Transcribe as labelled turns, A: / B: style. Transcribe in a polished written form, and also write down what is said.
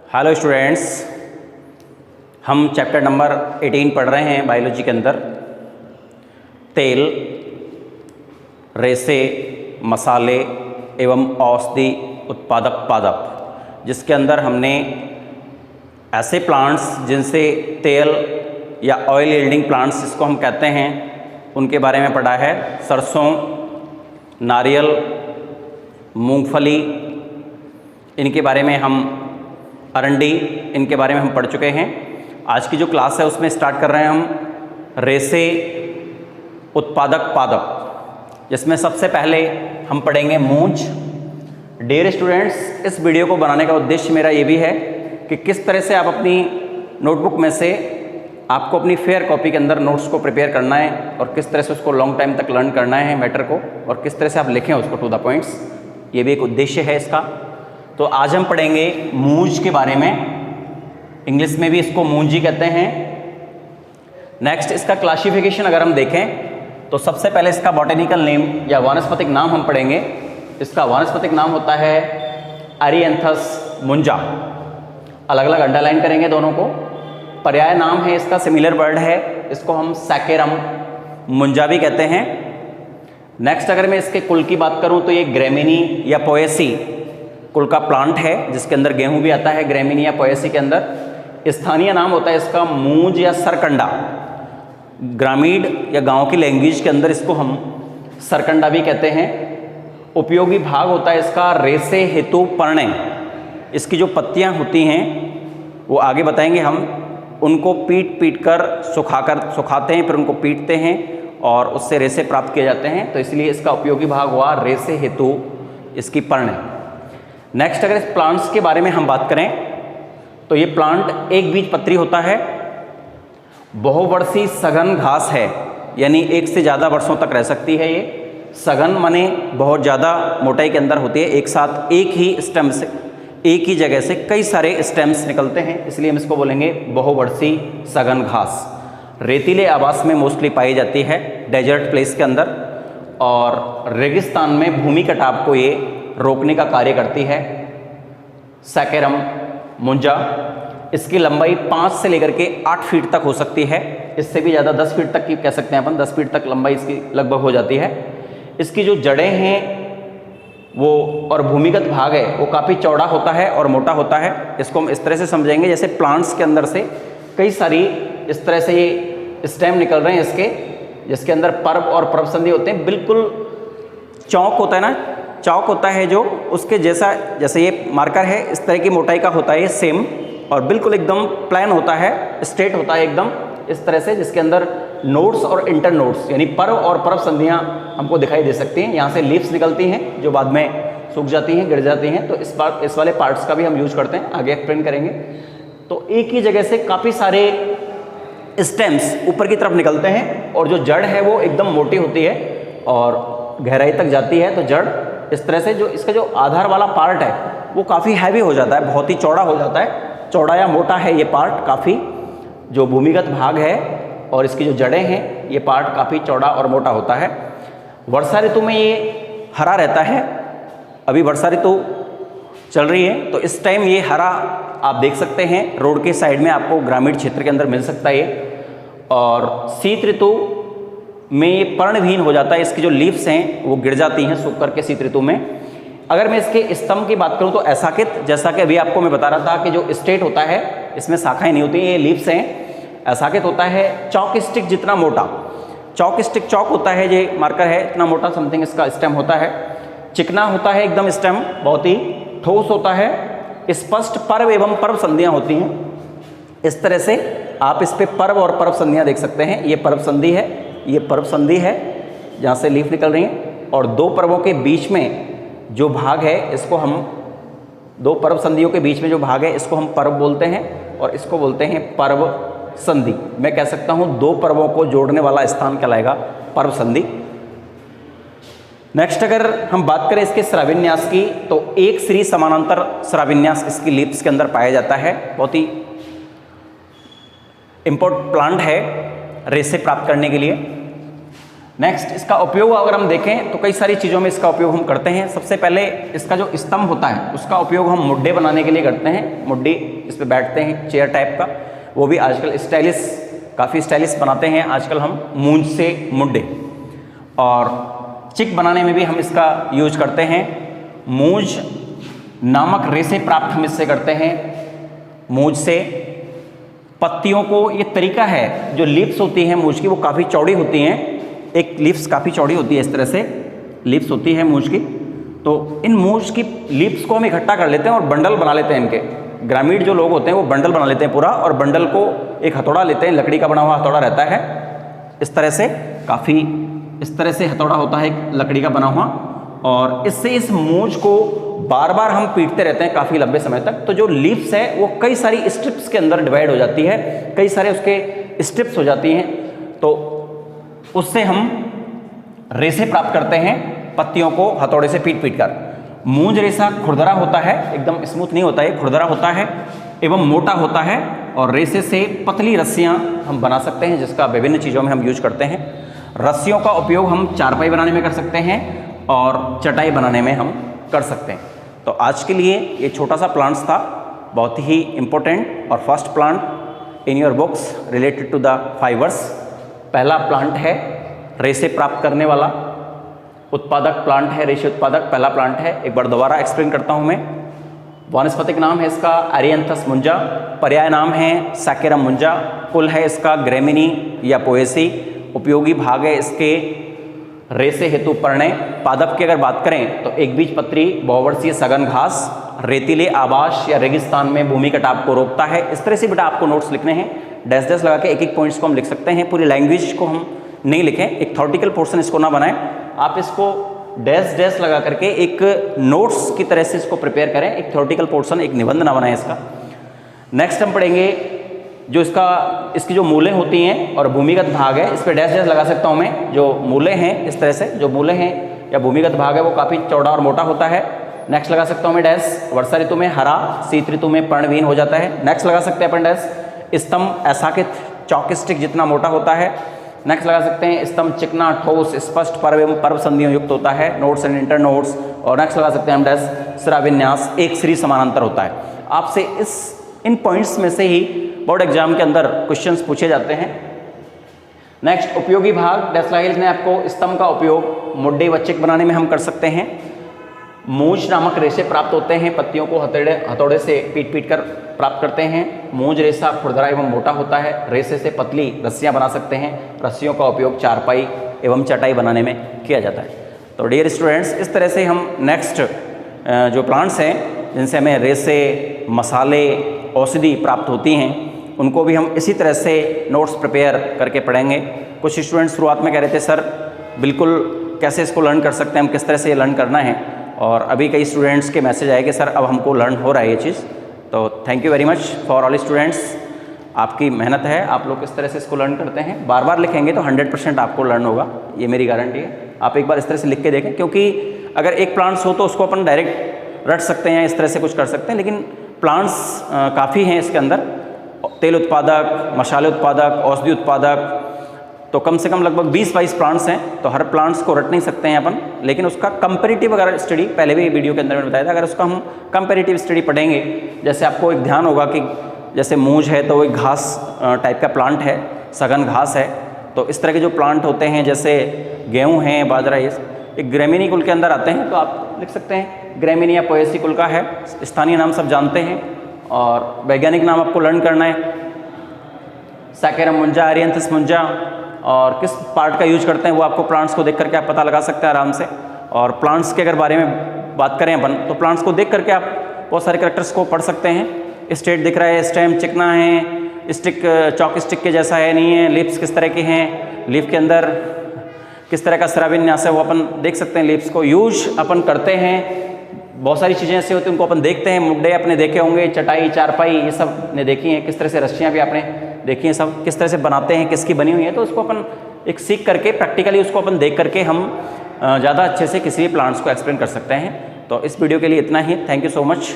A: Hello students, हम chapter number 18 पढ़ रहे हैं बायोलॉजी के अंदर। तेल, रेसे, मसाले एवं औषधि उत्पादक पादप, जिसके अंदर हमने ऐसे प्लांट्स जिनसे तेल या ऑयल यील्डिंग प्लांट्स जिसको हम कहते हैं उनके बारे में पढ़ा है। सरसों, नारियल, मूंगफली, इनके बारे में हम अरंडी, इनके बारे में हम पढ़ चुके हैं। आज की जो क्लास है उसमें स्टार्ट कर रहे हैं हम रेसे उत्पादक पादप, जिसमें सबसे पहले हम पढ़ेंगे मूंज। डियर स्टूडेंट्स, इस वीडियो को बनाने का उद्देश्य मेरा ये भी है कि किस तरह से आप अपनी नोटबुक में से आपको अपनी फेयर कॉपी के अंदर नोट्स को प्रिपेयर करना है और किस तरह से उसको लॉन्ग टाइम तक लर्न करना है मैटर को, और किस तरह से आप लिखें उसको टू द पॉइंट्स, ये भी एक उद्देश्य है इसका। तो आज हम पढ़ेंगे मूंज के बारे में। इंग्लिश में भी इसको मूंजी कहते हैं। नेक्स्ट, इसका क्लासिफिकेशन अगर हम देखें तो सबसे पहले इसका बॉटेनिकल नेम या वानस्पतिक नाम हम पढ़ेंगे। इसका वानस्पतिक नाम होता है एरिएंथस मुंजा। अलग अलग अंडरलाइन करेंगे दोनों को। पर्याय नाम है इसका, सिमिलर वर्ड है, इसको हम सैकेरम मुंजा भी कहते हैं। नेक्स्ट, अगर मैं इसके कुल की बात करूं तो ये ग्रेमिनी या पोएसी कुल का प्लांट है, जिसके अंदर गेहूं भी आता है, ग्रेमिनी या पोएसी के अंदर। स्थानीय नाम होता है इसका मूंज या सरकंडा। ग्रामीण या गांव की लैंग्वेज के अंदर इसको हम सरकंडा भी कहते हैं। उपयोगी भाग होता है इसका रेसे हेतु पर्णे। इसकी जो पत्तियां होती हैं वो आगे बताएंगे हम, उनको पीट कर सुखाते हैं, फिर उनको पीटते हैं और उससे रेसे प्राप्त किए जाते हैं। तो इसलिए इसका उपयोगी भाग हुआ रेसे हेतु इसकी पर्णे। नेक्स्ट, अगर इस प्लांट्स के बारे में हम बात करें तो ये प्लांट एक बीज पत्री होता है, बहुवर्षीय सघन घास है, यानी एक से ज़्यादा वर्षों तक रह सकती है। ये सघन माने बहुत ज़्यादा मोटाई के अंदर होती है। एक साथ एक ही स्टेम से, एक ही जगह से कई सारे स्टेम्स निकलते हैं, इसलिए हम इसको बोलेंगे बहुवर्षीय सघन घास। रेतीले आवास में मोस्टली पाई जाती है, डेजर्ट प्लेस के अंदर, और रेगिस्तान में भूमि कटाव को ये रोकने का कार्य करती है। सैकेरम मुंजा, इसकी लंबाई 5 से लेकर के 8 फीट तक हो सकती है। इससे भी ज़्यादा 10 फीट तक की कह सकते हैं अपन, 10 फीट तक लंबाई इसकी लगभग हो जाती है। इसकी जो जड़ें हैं वो और भूमिगत भाग है वो काफ़ी चौड़ा होता है और मोटा होता है। इसको हम इस तरह से समझेंगे जैसे प्लांट्स के अंदर से कई सारी इस तरह से ये स्टेम निकल रहे हैं इसके, जिसके अंदर पर्व और पर्व संधि होते हैं। बिल्कुल चौक होता है ना, चौक होता है जो उसके जैसा, जैसे ये मार्कर है इस तरह की मोटाई का होता है ये सेम, और बिल्कुल एकदम प्लान होता है, स्ट्रेट होता है एकदम इस तरह से, जिसके अंदर नोड्स और इंटर नोड्स यानी पर्व और पर्व संधियाँ हमको दिखाई दे सकती हैं। यहाँ से लीव्स निकलती हैं जो बाद में सूख जाती हैं, गिर जाती हैं। तो इस वाले पार्ट्स का भी हम यूज करते हैं, आगे एक्सप्लेन करेंगे। तो एक ही जगह से काफ़ी सारे स्टेम्स ऊपर की तरफ निकलते हैं और जो जड़ है वो एकदम मोटी होती है और गहराई तक जाती है। तो जड़ इस तरह से, जो इसका जो आधार वाला पार्ट है वो काफ़ी हैवी हो जाता है, बहुत ही चौड़ा हो जाता है, चौड़ा या मोटा है ये पार्ट काफ़ी। जो भूमिगत भाग है और इसकी जो जड़ें हैं ये पार्ट काफ़ी चौड़ा और मोटा होता है। वर्षा ऋतु में ये हरा रहता है। अभी वर्षा ऋतु चल रही है तो इस टाइम ये हरा आप देख सकते हैं, रोड के साइड में आपको ग्रामीण क्षेत्र के अंदर मिल सकता है ये। और शीत ऋतु में ये पर्णविहीन हो जाता है, इसकी जो लीव्स हैं वो गिर जाती हैं सूख करके शीत ऋतु में। अगर मैं इसके स्तंभ की बात करूं तो अशाखित, जैसा कि अभी आपको मैं बता रहा था कि जो स्टेट होता है इसमें शाखाएं नहीं होती, ये लीव्स हैं। अशाखित होता है चौक स्टिक जितना मोटा, चौक स्टिक चौक होता है, ये मार्कर है इतना मोटा समथिंग इसका स्टेम होता है। चिकना होता है एकदम स्टेम, बहुत ही ठोस होता है। स्पष्ट पर्व एवं पर्व संधियाँ होती हैं। इस तरह से आप इस पर पर्व और पर्व संधियाँ देख सकते हैं। ये पर्व संधि है, ये पर्व संधि है जहाँ से लीफ निकल रही हैं, और दो पर्वों के बीच में जो भाग है इसको हम, दो पर्व संधियों के बीच में जो भाग है इसको हम पर्व बोलते हैं और इसको बोलते हैं पर्व संधि। मैं कह सकता हूँ दो पर्वों को जोड़ने वाला स्थान कहलाएगा पर्व संधि। नेक्स्ट, अगर हम बात करें इसके श्राविन्यास की तो एक श्री समानांतर श्राविन्यास इसकी लीव्स के अंदर पाया जाता है। बहुत ही इम्पोर्टेंट प्लांट है रेसे प्राप्त करने के लिए। नेक्स्ट इसका उपयोग अगर हम देखें तो कई सारी चीज़ों में इसका उपयोग हम करते हैं। सबसे पहले इसका जो स्तंभ होता है उसका उपयोग हम मुड्डे बनाने के लिए करते हैं। मुड्डी इस पे बैठते हैं चेयर टाइप का, वो भी आजकल स्टाइलिश, काफ़ी स्टाइलिश बनाते हैं आजकल हम मूंज से मुड्डे। और चिक बनाने में भी हम इसका यूज करते हैं। मूंज नामक रेशे प्राप्त हम इससे करते हैं। मूंज से पत्तियों को, ये तरीका है, जो लीव्स होती हैं मूंज की वो काफ़ी चौड़ी होती हैं, एक लीव्स काफ़ी चौड़ी होती है, इस तरह से लीव्स होती है मूंज की। तो इन मूंज की लीव्स को हम इकट्ठा कर लेते हैं और बंडल बना लेते हैं इनके। ग्रामीण जो लोग होते हैं वो बंडल बना लेते हैं पूरा, और बंडल को एक हथौड़ा लेते हैं, लकड़ी का बना हुआ हथौड़ा रहता है इस तरह से, काफ़ी इस तरह से हथौड़ा होता है लकड़ी का बना हुआ, और इससे इस मूंज को बार बार हम पीटते रहते हैं काफ़ी लंबे समय तक। तो जो लीव्स है वो कई सारी स्ट्रिप्स के अंदर डिवाइड हो जाती है, कई सारे उसके स्ट्रिप्स हो जाती हैं, तो उससे हम रेशे प्राप्त करते हैं पत्तियों को हथौड़े से पीट पीट कर। मूंज रेशा खुरदरा होता है, एकदम स्मूथ नहीं होता है, खुरदरा होता है एवं मोटा होता है, और रेशे से पतली रस्सियां हम बना सकते हैं, जिसका विभिन्न चीज़ों में हम यूज करते हैं। रस्सियों का उपयोग हम चारपाई बनाने में कर सकते हैं और चटाई बनाने में हम कर सकते हैं। तो आज के लिए ये छोटा सा प्लांट्स था, बहुत ही इम्पोर्टेंट और first plant in your books related to the fibres. पहला प्लांट है रेशे प्राप्त करने वाला, उत्पादक प्लांट है, रेशे उत्पादक पहला प्लांट है। एक बार दोबारा एक्सप्लेन करता हूँ मैं। वानस्पतिक नाम है इसका एरियंथस मुंजा, पर्याय नाम है सैकेरम मुंजा, कुल है इसका ग्रेमिनी या पोएसी, उपयोगी भाग है इसके रेशे हेतु पर्णय। पादप की अगर बात करें तो एक बीजपत्री बहुवर्षीय सघन घास, रेतीले आवास या रेगिस्तान में भूमि कटाव को रोकता है। इस तरह से बेटा आपको नोट्स लिखने हैं, डैश डैश लगा के एक एक पॉइंट्स को हम लिख सकते हैं, पूरी लैंग्वेज को हम नहीं लिखें, एक थॉटिकल पोर्शन इसको ना बनाएं, आप इसको डैश डैश लगा करके एक नोट्स की तरह से इसको प्रिपेयर करें, एक थ्योरेटिकल पोर्शन, एक निबंध ना बनाएं इसका। नेक्स्ट हम पढ़ेंगे जो इसकी जो मूलें होती हैं और भूमिगत भाग है, इस पर डैश डैश लगा सकता हूँ मैं। जो मूलें हैं इस तरह से, जो मूलें हैं या भूमिगत भाग है वो काफ़ी चौड़ा और मोटा होता है। नेक्स्ट लगा सकता हूँ मैं डैश, वर्षा ऋतु में हरा, शीत ऋतु में पर्णविहीन हो जाता है। नेक्स्ट लगा सकते हैं अपन डैश, स्तंभ ऐसा के चॉक स्टिक जितना मोटा होता है। नेक्स्ट लगा सकते हैं स्तंभ चिकना, ठोस, स्पष्ट पर्व एवं पर्व संधियों युक्त होता है, नोट्स एंड इंटर नोट्स। और नेक्स्ट लगा सकते हैं हम डैश, श्राविन्यास एक श्री समानांतर होता है। आपसे इन पॉइंट्स में से ही बोर्ड एग्जाम के अंदर क्वेश्चंस पूछे जाते हैं। नेक्स्ट उपयोगी भाग, डैश लगा लिखना है आपको। स्तंभ का उपयोग मुड्डे व चिक बनाने में हम कर सकते हैं। मूंज नामक रेशे प्राप्त होते हैं, पत्तियों को हथौड़े से पीट पीट कर प्राप्त करते हैं। मूंज रेशा खुरदरा एवं मोटा होता है, रेशे से पतली रस्सियां बना सकते हैं। रस्सियों का उपयोग चारपाई एवं चटाई बनाने में किया जाता है। तो डियर स्टूडेंट्स, इस तरह से हम नेक्स्ट जो प्लांट्स हैं जिनसे हमें रेशे, मसाले, औषधि प्राप्त होती हैं, उनको भी हम इसी तरह से नोट्स प्रिपेयर करके पढ़ेंगे। कुछ स्टूडेंट्स शुरुआत में कह रहे थे सर बिल्कुल कैसे इसको लर्न कर सकते हैं, हम किस तरह से ये लर्न करना है, और अभी कई स्टूडेंट्स के मैसेज आए कि सर अब हमको लर्न हो रहा है ये चीज़। तो thank you very much for all students, आपकी मेहनत है, आप लोग किस तरह से इसको लर्न करते हैं। बार बार लिखेंगे तो 100% आपको लर्न होगा, ये मेरी गारंटी है। आप एक बार इस तरह से लिख के देखें, क्योंकि अगर एक प्लांट्स हो तो उसको अपन डायरेक्ट रट सकते हैं, इस तरह से कुछ कर सकते हैं, लेकिन प्लांट्स काफ़ी हैं इसके अंदर, तेल उत्पादक, मसाले उत्पादक, औषधि उत्पादक, तो कम से कम लगभग 20-22 प्लांट्स हैं। तो हर प्लांट्स को रट नहीं सकते हैं अपन, लेकिन उसका कंपैरेटिव अगर स्टडी, पहले भी वीडियो के अंदर मैंने बताया था, अगर उसका हम कंपैरेटिव स्टडी पढ़ेंगे, जैसे आपको एक ध्यान होगा कि जैसे मूंज है तो वो एक घास टाइप का प्लांट है, सघन घास है, तो इस तरह के जो प्लांट होते हैं जैसे गेहूँ हैं, बाजरा, ये एक ग्रेमिनी कुल के अंदर आते हैं, तो आप लिख सकते हैं ग्रेमिनी या पोएसी कुल का है। स्थानीय नाम सब जानते हैं और वैज्ञानिक नाम आपको लर्न करना है, सैकेरम मुंजा, एरियंथस मुंजा, और किस पार्ट का यूज करते हैं वो आपको प्लांट्स को देख करके आप पता लगा सकते हैं आराम से। और प्लांट्स के अगर बारे में बात करें अपन, तो प्लांट्स को देख करके आप बहुत सारे कैरेक्टर्स को पढ़ सकते हैं। स्टेट दिख रहा है, स्टेम चिकना है, स्टिक चॉक स्टिक के जैसा है, नहीं है, लिप्स किस तरह के हैं, लिप के अंदर किस तरह का श्राविन्यास है वो अपन देख सकते हैं। लिप्स को यूज अपन करते हैं, बहुत सारी चीज़ें ऐसी होती हैं उनको अपन देखते हैं। मुड्डे आपने देखे होंगे, चटाई, चारपाई, ये सब ने देखी हैं, किस तरह से रस्सियाँ भी आपने देखी हैं, सब किस तरह से बनाते हैं, किसकी बनी हुई है, तो उसको अपन एक सीख करके प्रैक्टिकली उसको अपन देख करके हम ज़्यादा अच्छे से किसी भी प्लांट्स को एक्सप्लेन कर सकते हैं। तो इस वीडियो के लिए इतना ही, थैंक यू सो मच।